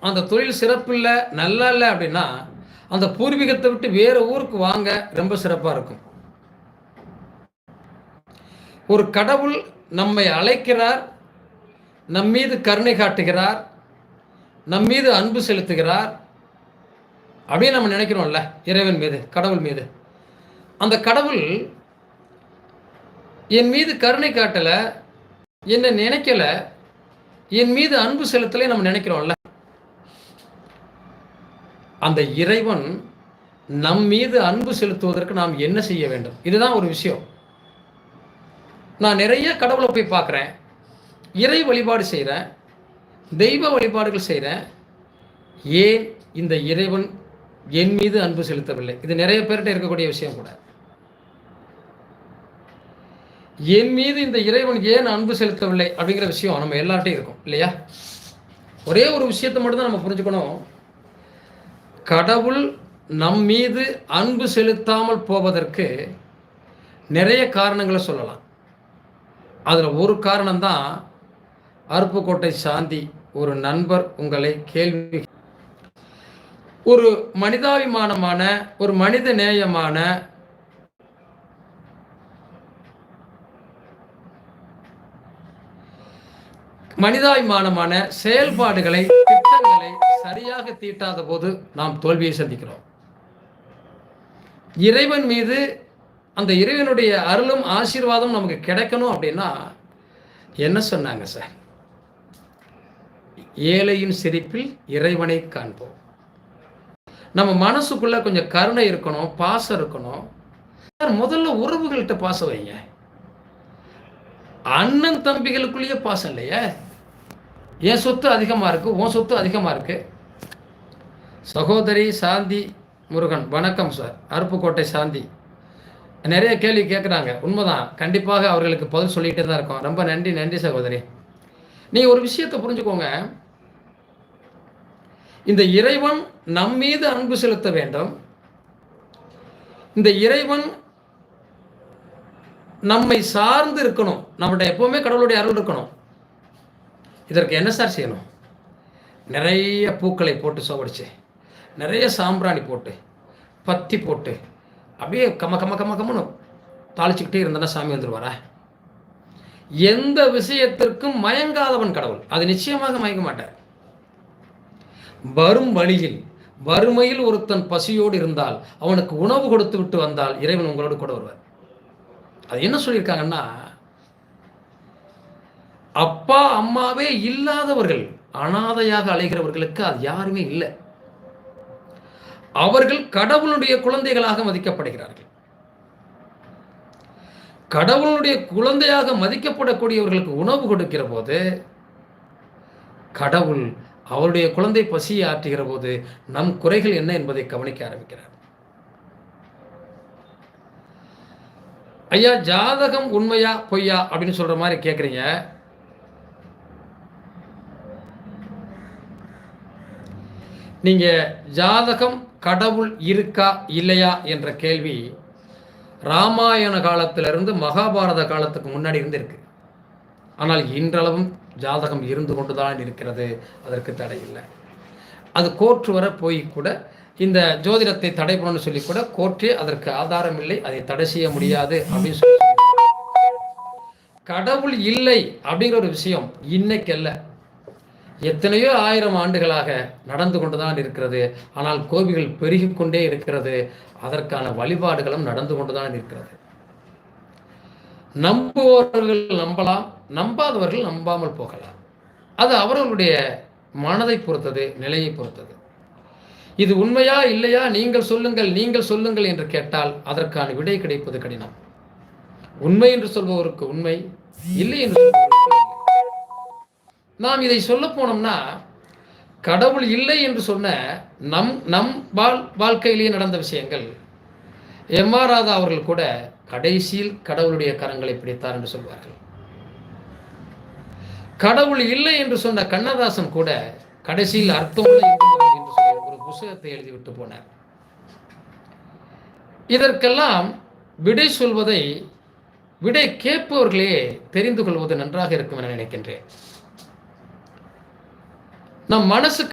அந்த தொழில் சிறப்பில்லை, நல்லா இல்லை அப்படின்னா அந்த பூர்வீகத்தை விட்டு வேற ஊருக்கு வாங்க, ரொம்ப சிறப்பாக இருக்கும். ஒரு கடவுள் நம்மை அழைக்கிறார், நம் மீது கருணை காட்டுகிறார், நம் மீது அன்பு செலுத்துகிறார் அப்படின்னு நம்ம நினைக்கிறோம்ல, இறைவன் மீது, கடவுள் மீது. அந்த கடவுள் என் மீது கருணை காட்டலை, என்னை நினைக்கல, என் மீது அன்பு செலுத்தலை நம்ம நினைக்கிறோம்ல. அந்த இறைவன் நம் மீது அன்பு செலுத்துவதற்கு நாம் என்ன செய்ய வேண்டும்? இதுதான் ஒரு விஷயம். நான் நிறைய கடவுளை போய் பார்க்குறேன், இறை வழிபாடு செய்கிறேன், தெய்வ வழிபாடுகள் செய்கிறேன். ஏன் இந்த இறைவன் என் மீது அன்பு செலுத்தவில்லை? இது நிறைய பேர்கிட்ட இருக்கக்கூடிய விஷயம் கூட. என் மீது இந்த இறைவன் ஏன் அன்பு செலுத்தவில்லை அப்படிங்கிற விஷயம் நம்ம எல்லார்ட்டையும் இருக்கும் இல்லையா? ஒரே ஒரு விஷயத்தை மட்டும்தான் நம்ம புரிஞ்சுக்கணும். கடவுள் நம் மீது அன்பு செலுத்தாமல் போவதற்கு நிறைய காரணங்களை சொல்லலாம். அதில் ஒரு காரணம்தான் அருப்புக்கோட்டை சாந்தி ஒரு நண்பர் உங்களை கேள்வி, ஒரு மனிதாபிமானமான, ஒரு மனித நேயமான, மனிதாபிமானமான செயல்பாடுகளை, திட்டங்களை சரியாக தீட்டாத போது நாம் தோல்வியை சந்திக்கிறோம். இறைவன் மீது அந்த இறைவனுடைய அருளும் ஆசீர்வாதம் நமக்கு கிடைக்கணும் அப்படின்னா என்ன சொன்னாங்க சார்? ஏழையின் சிரிப்பில் இறைவனை காண்போம். நம்ம மனசுக்குள்ள கொஞ்சம் கருணை இருக்கணும், பாசம் இருக்கணும். முதல்ல உறவுகள்கிட்ட பாசம் வைங்க. அண்ணன் தம்பிகளுக்குள்ளேயே பாசம் இல்லையே. என் சொத்து அதிகமாக இருக்கு, உன் சொத்து அதிகமாக இருக்கு. சகோதரி சாந்தி முருகன், வணக்கம் சார். அருப்புக்கோட்டை சாந்தி நிறைய கேள்வி கேட்குறாங்க. உண்மைதான், கண்டிப்பாக அவர்களுக்கு பதில் சொல்லிகிட்டே தான் இருக்கோம். ரொம்ப நன்றி, நன்றி சகோதரி. நீங்கள் ஒரு விஷயத்தை புரிஞ்சுக்கோங்க. இந்த இறைவன் நம் மீது அன்பு செலுத்த வேண்டும். இந்த இறைவன் நம்மை சார்ந்து இருக்கணும். நம்மகிட்ட எப்பவுமே கடவுளுடைய அருள் இருக்கணும். இதற்கு என்ன சார் செய்யணும்? நிறைய பூக்களை போட்டு சோடிச்சு, நிறைய சாம்பிராணி போட்டு, பத்தி போட்டு, அப்படியே கம்மன்னு தாளிச்சுக்கிட்டே இருந்தனா சாமி வந்துடுவாரா? எந்த விஷயத்திற்கும் மயங்காதவன் கடவுள். அது நிச்சயமாக மயங்க மாட்டார். வரும் வழியில், வறுமையில் ஒருத்தன் பசியோடு இருந்தால், அவனுக்கு உணவு கொடுத்து விட்டு வந்தால் இறைவன் உங்களோடு கூட வருவார். அது என்ன சொல்லியிருக்காங்கன்னா, அப்பா அம்மாவே இல்லாதவர்கள், அனாதையாக அலைகிறவர்களுக்கு அது யாருமே இல்லை. அவர்கள் கடவுளுடைய குழந்தைகளாக மதிக்கப்படுகிறார்கள். கடவுளுடைய குழந்தையாக மதிக்கப்படக்கூடியவர்களுக்கு உணவு கொடுக்கிற போது கடவுள் அவருடைய குழந்தை பசியை ஆற்றுகிற போது நம் குறைகள் என்ன என்பதை கவனிக்க ஆரம்பிக்கிறார். ஐயா, ஜாதகம் உண்மையா பொய்யா அப்படின்னு சொல்ற மாதிரி கேட்குறீங்க. நீங்க ஜாதகம் கடவுள் இருக்கா இல்லையா என்ற கேள்வி ராமாயண காலத்திலிருந்து மகாபாரத காலத்துக்கு முன்னாடி இருந்து இருக்கு. ஆனால் இன்றளவும் ஜாதகம் இருந்து கொண்டுதான் இருக்கிறது. அதற்கு தடை இல்லை. அது கோர்ட் வர போய் கூட இந்த ஜோதிடத்தை தடை பண்ணணும்னு சொல்லி கூட கோர்ட்டே அதற்கு ஆதாரம் இல்லை, அதை தடை செய்ய முடியாது அப்படின்னு சொல்லி கடவுள் இல்லை அப்படிங்கிற ஒரு விஷயம் இன்னைக்கு அல்ல, எத்தனையோ ஆயிரம் ஆண்டுகளாக நடந்து கொண்டுதான் இருக்கிறது. ஆனால் கோவில்கள் பெருகிக்கொண்டே இருக்கிறது. அதற்கான வழிபாடுகளும் நடந்து கொண்டுதான் இருக்கிறது. நம்புபவர்கள் நம்பலாம், நம்பாதவர்கள் நம்பாமல் போகலாம். அது அவர்களுடைய மனதை பொறுத்தது, நிலையை பொறுத்தது. இது உண்மையா இல்லையா, நீங்கள் சொல்லுங்கள், நீங்கள் சொல்லுங்கள் என்று கேட்டால் அதற்கான விடை கிடைப்பது கடினம். உண்மை என்று சொல்பவருக்கு உண்மை, இல்லை என்று சொல்பவருக்கு இல்லை. நாம் இதை சொல்ல போனோம்னா, கடவுள் இல்லை என்று சொன்ன நம் வாழ்க்கையிலேயே நடந்த விஷயங்கள். எம்.ஆர். ராதா அவர்கள் கூட கடைசியில் கடவுளுடைய கரங்களை பிடித்தார் என்று சொல்வார்கள். கடவுள் இல்லை என்று சொன்ன கண்ணதாசன் கூட கடைசியில் அர்த்தமுள்ள என்று சொல்லி ஒரு புத்தகத்தை எழுதிவிட்டு போனார். இதற்கெல்லாம் விடை சொல்வதை விடை கேட்பவர்களே தெரிந்து கொள்வது நன்றாக இருக்கும் என நினைக்கின்றேன். நம் மனசுக்கு